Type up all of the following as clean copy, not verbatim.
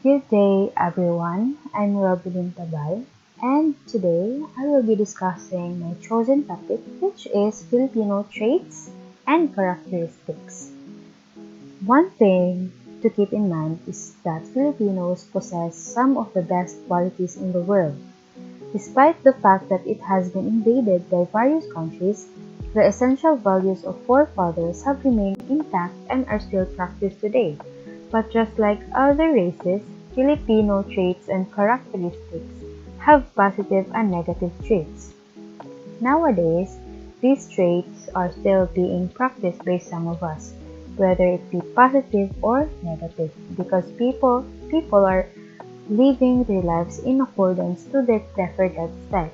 Good day, everyone. I'm Robelyn Tabal, and today I will be discussing my chosen topic, which is Filipino traits and characteristics. One thing to keep in mind is that Filipinos possess some of the best qualities in the world. Despite the fact that it has been invaded by various countries, the essential values of forefathers have remained intact and are still practiced today. But just like other races, Filipino traits and characteristics have positive and negative traits. Nowadays, these traits are still being practiced by some of us, whether it be positive or negative, because people are living their lives in accordance to their preferred lifestyle.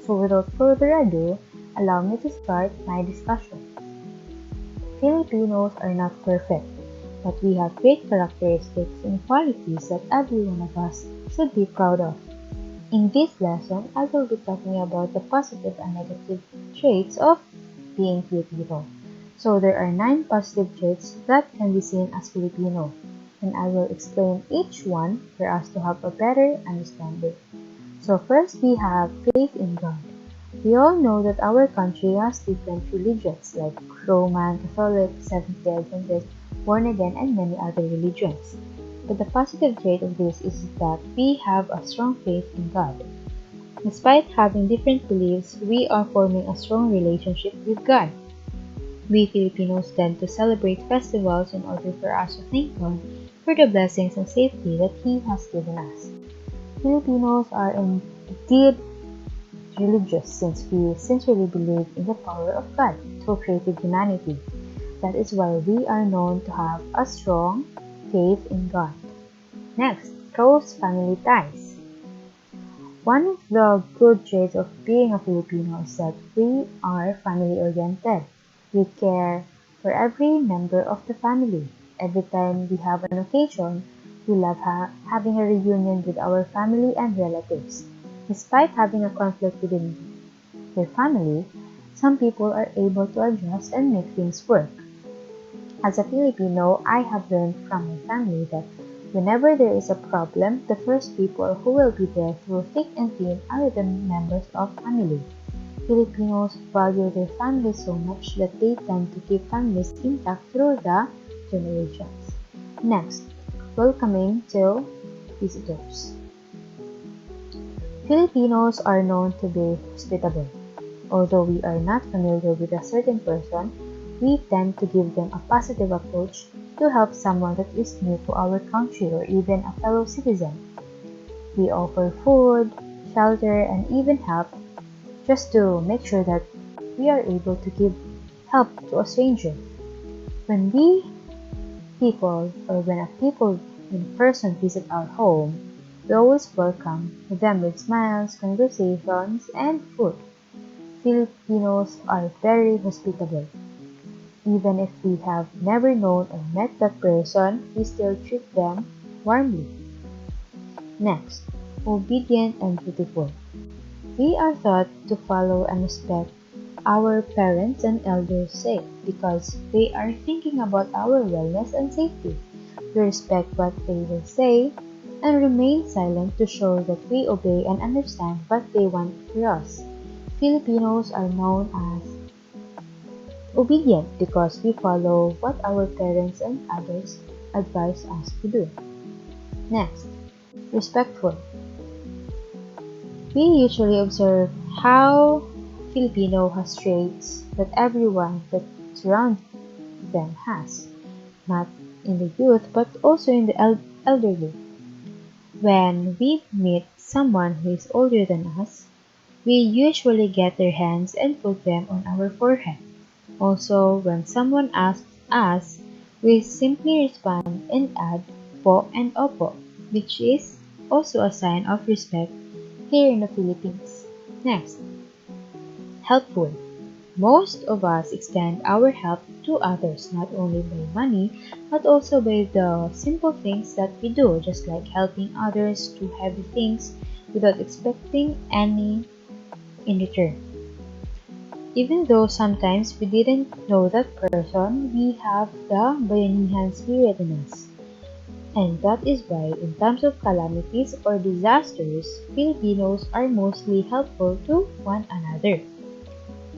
So without further ado, allow me to start my discussion. Filipinos are not perfect, but we have great characteristics and qualities that every one of us should be proud of. In this lesson, I will be talking about the positive and negative traits of being Filipino. So there are 9 positive traits that can be seen as Filipino, and I will explain each one for us to have a better understanding. So first we have faith in God. We all know that our country has different religions like Roman, Catholic, Seventh-day Adventist, born again, and many other religions. But the positive trait of this is that we have a strong faith in God. Despite having different beliefs, we are forming a strong relationship with God. We Filipinos tend to celebrate festivals in order for us to thank God for the blessings and safety that He has given us. Filipinos are indeed religious since we sincerely believe in the power of God who created humanity. That is why we are known to have a strong faith in God. Next, close family ties. One of the good traits of being a Filipino is that we are family-oriented. We care for every member of the family. Every time we have an occasion, we love having a reunion with our family and relatives. Despite having a conflict within their family, some people are able to adjust and make things work. As a Filipino, I have learned from my family that whenever there is a problem, the first people who will be there through thick and thin are the members of family. Filipinos value their families so much that they tend to keep families intact through the generations. Next, welcoming to visitors. Filipinos are known to be hospitable. Although we are not familiar with a certain person, we tend to give them a positive approach to help someone that is new to our country or even a fellow citizen. We offer food, shelter, and even help just to make sure that we are able to give help to a stranger. When when a people in person visit our home, we always welcome them with smiles, conversations, and food. Filipinos are very hospitable. Even if we have never known or met that person, we still treat them warmly. Next, obedient and dutiful. We are taught to follow and respect our parents and elders say because they are thinking about our wellness and safety. We respect what they will say and remain silent to show that we obey and understand what they want for us. Filipinos are known as obedient because we follow what our parents and others advise us to do. Next, respectful. We usually observe how Filipino has traits that everyone that surrounds them has, not in the youth but also in the elderly. When we meet someone who is older than us, we usually get their hands and put them on our forehead. Also, when someone asks us, we simply respond and add po and opo, which is also a sign of respect here in the Philippines. Next, helpful. Most of us extend our help to others not only by money but also by the simple things that we do, just like helping others do heavy things without expecting any in return. Even though sometimes we didn't know that person, we have the bayanihan spirit in us. And that is why, in times of calamities or disasters, Filipinos are mostly helpful to one another.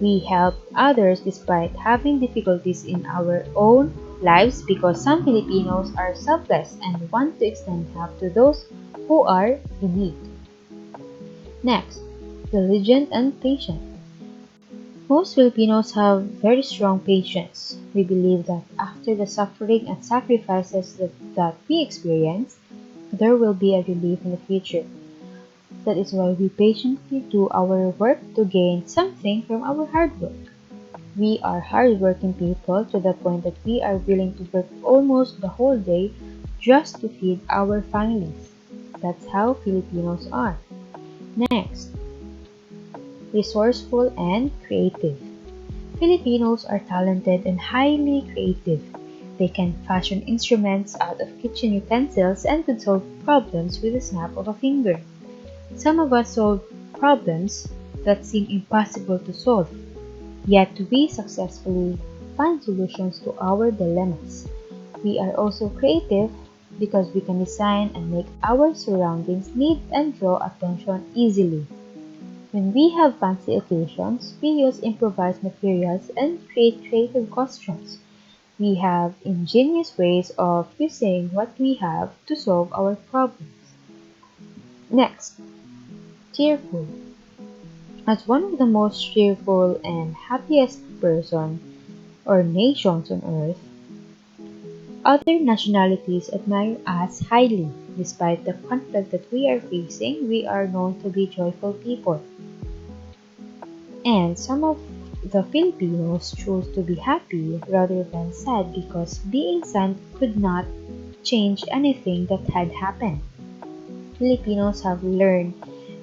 We help others despite having difficulties in our own lives because some Filipinos are selfless and want to extend help to those who are in need. Next, diligent and patient. Most Filipinos have very strong patience. We believe that after the suffering and sacrifices that we experience, there will be a relief in the future. That is why we patiently do our work to gain something from our hard work. We are hardworking people to the point that we are willing to work almost the whole day just to feed our families. That's how Filipinos are. Next, resourceful and creative. Filipinos are talented and highly creative. They can fashion instruments out of kitchen utensils and could solve problems with a snap of a finger. Some of us solve problems that seem impossible to solve, yet we successfully find solutions to our dilemmas. We are also creative because we can design and make our surroundings neat and draw attention easily. When we have fancy occasions, we use improvised materials and create creative costumes. We have ingenious ways of using what we have to solve our problems. Next, cheerful. As one of the most cheerful and happiest person or nations on earth, other nationalities admire us highly. Despite the conflict that we are facing, we are known to be joyful people. And some of the Filipinos chose to be happy rather than sad because being sad could not change anything that had happened. Filipinos have learned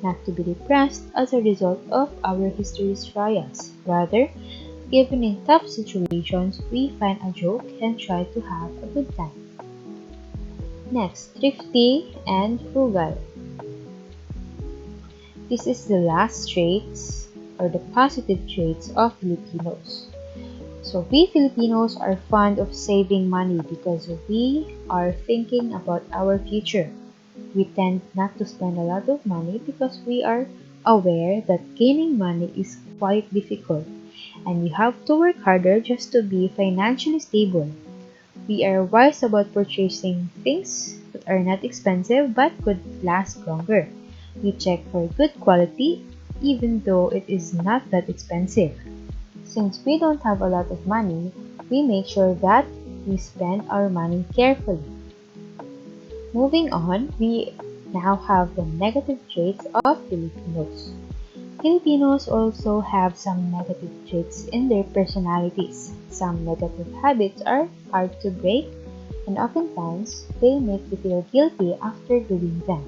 not to be depressed as a result of our history's trials. Rather, even in tough situations, we find a joke and try to have a good time. Next, thrifty and frugal. This is the last traits or the positive traits of Filipinos. So we Filipinos are fond of saving money because we are thinking about our future. We tend not to spend a lot of money because we are aware that gaining money is quite difficult and you have to work harder just to be financially stable. We are wise about purchasing things that are not expensive but could last longer. We check for good quality even though it is not that expensive. Since we don't have a lot of money, we make sure that we spend our money carefully. Moving on, we now have the negative traits of Filipinos. Filipinos also have some negative traits in their personalities. Some negative habits are hard to break, and oftentimes they make you feel guilty after doing them.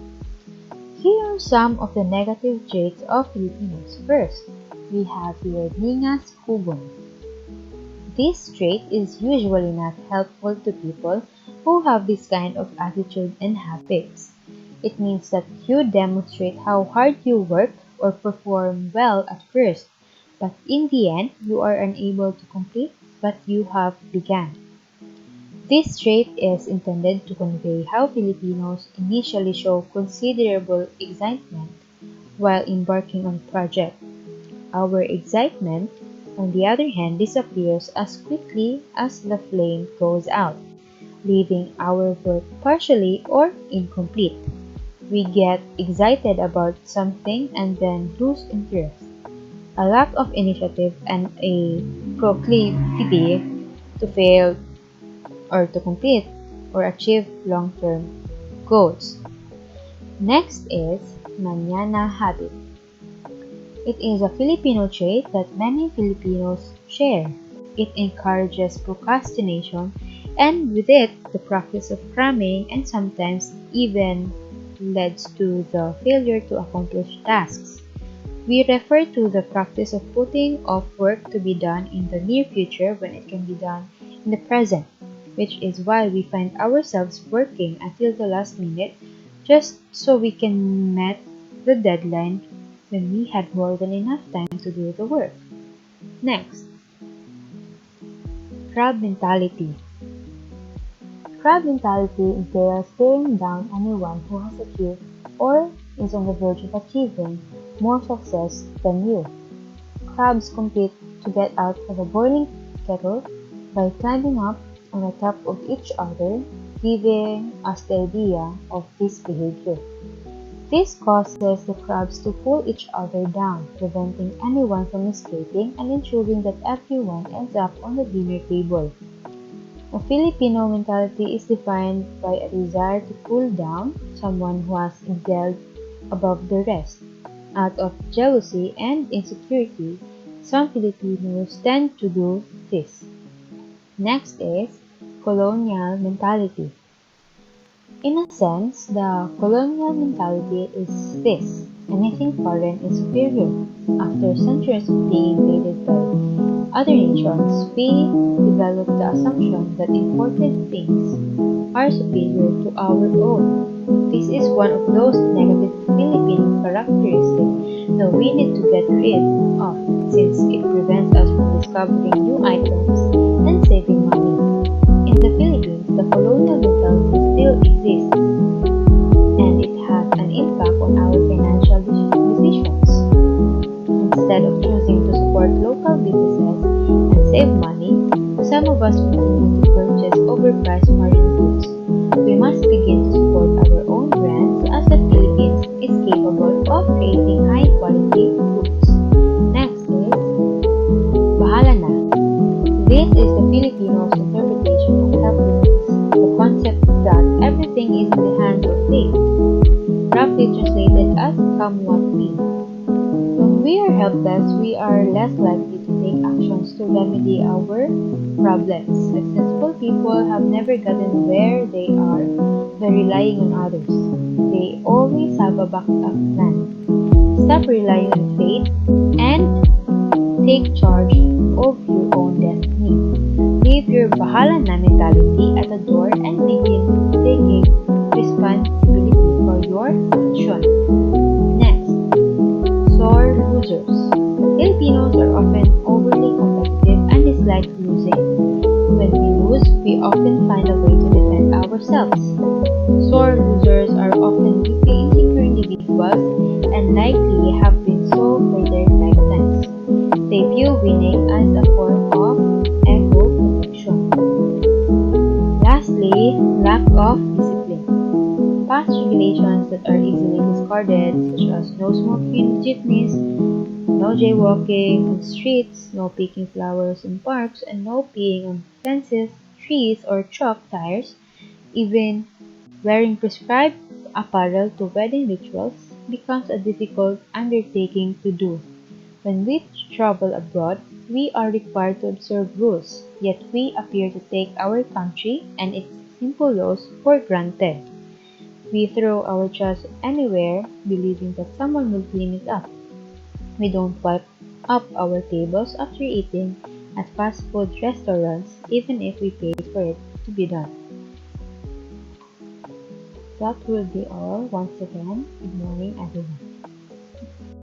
Here are some of the negative traits of Filipinos. First, we have here ningas hugon. This trait is usually not helpful to people who have this kind of attitude and habits. It means that you demonstrate how hard you work or perform well at first, but in the end, you are unable to complete what you have begun. This trait is intended to convey how Filipinos initially show considerable excitement while embarking on a project. Our excitement, on the other hand, disappears as quickly as the flame goes out, leaving our work partially or incomplete. We get excited about something and then lose interest. A lack of initiative and a proclivity to fail or to complete or achieve long-term goals. Next is mañana habit. It is a Filipino trait that many Filipinos share. It encourages procrastination and with it the practice of cramming and sometimes even leads to the failure to accomplish tasks. We refer to the practice of putting off work to be done in the near future when it can be done in the present, which is why we find ourselves working until the last minute just so we can meet the deadline when we had more than enough time to do the work. Next, crab mentality. Crab mentality entails staring down anyone who has achieved or is on the verge of achieving more success than you. Crabs compete to get out of a boiling kettle by climbing up on the top of each other, giving us the idea of this behavior. This causes the crabs to pull each other down, preventing anyone from escaping and ensuring that everyone ends up on the dinner table. A Filipino mentality is defined by a desire to pull down someone who has excelled above the rest. Out of jealousy and insecurity, some Filipinos tend to do this. Next is colonial mentality. In a sense, the colonial mentality is this: anything foreign is superior. After centuries of being invaded by other nations, we developed the assumption that imported things are superior to our own. This is one of those negative Filipino characteristics that we need to get rid of, since it prevents us from discovering new items and saving money. In the Philippines, the colonial mentality still exists, and it has an impact on our financial decisions. Instead of choosing to support local businesses and save money, some of us continue to purchase overpriced foreign goods. We must begin to support our own brands, as the Philippines is capable of creating high-quality goods. Next is Bahala na. This is the Filipinos' interpretation of helplessness, the concept that everything is in the hands of fate, roughly translated as come what may. When we are helpless, we are less likely to take actions to remedy our problems. Successful people have never gotten where they are by relying on others. They always have a backup plan. Stop relying on fate and take charge of your own destiny. Leave your bahala na mentality at the door and begin taking responsibility for your action. Next, sore losers. Filipinos are often overly competitive and dislike losing. When we lose, we often find a way to defend ourselves. Sore losers are often deeply insecure individuals and likely have been so for their lifetimes. They view winning as a form of ego protection. Lastly, lack of discipline. Past regulations that are easily discarded, such as no smoking in jeepneys, no jaywalking on streets, no picking flowers in parks, and no peeing on fences, trees, or chalk tires, even wearing prescribed apparel to wedding rituals, becomes a difficult undertaking to do. When we travel abroad, we are required to observe rules, yet we appear to take our country and its simple laws for granted. We throw our trash anywhere, believing that someone will clean it up. We don't wipe up our tables after eating at fast food restaurants, even if we paid for it to be done. That will be all. Once again, good morning, everyone.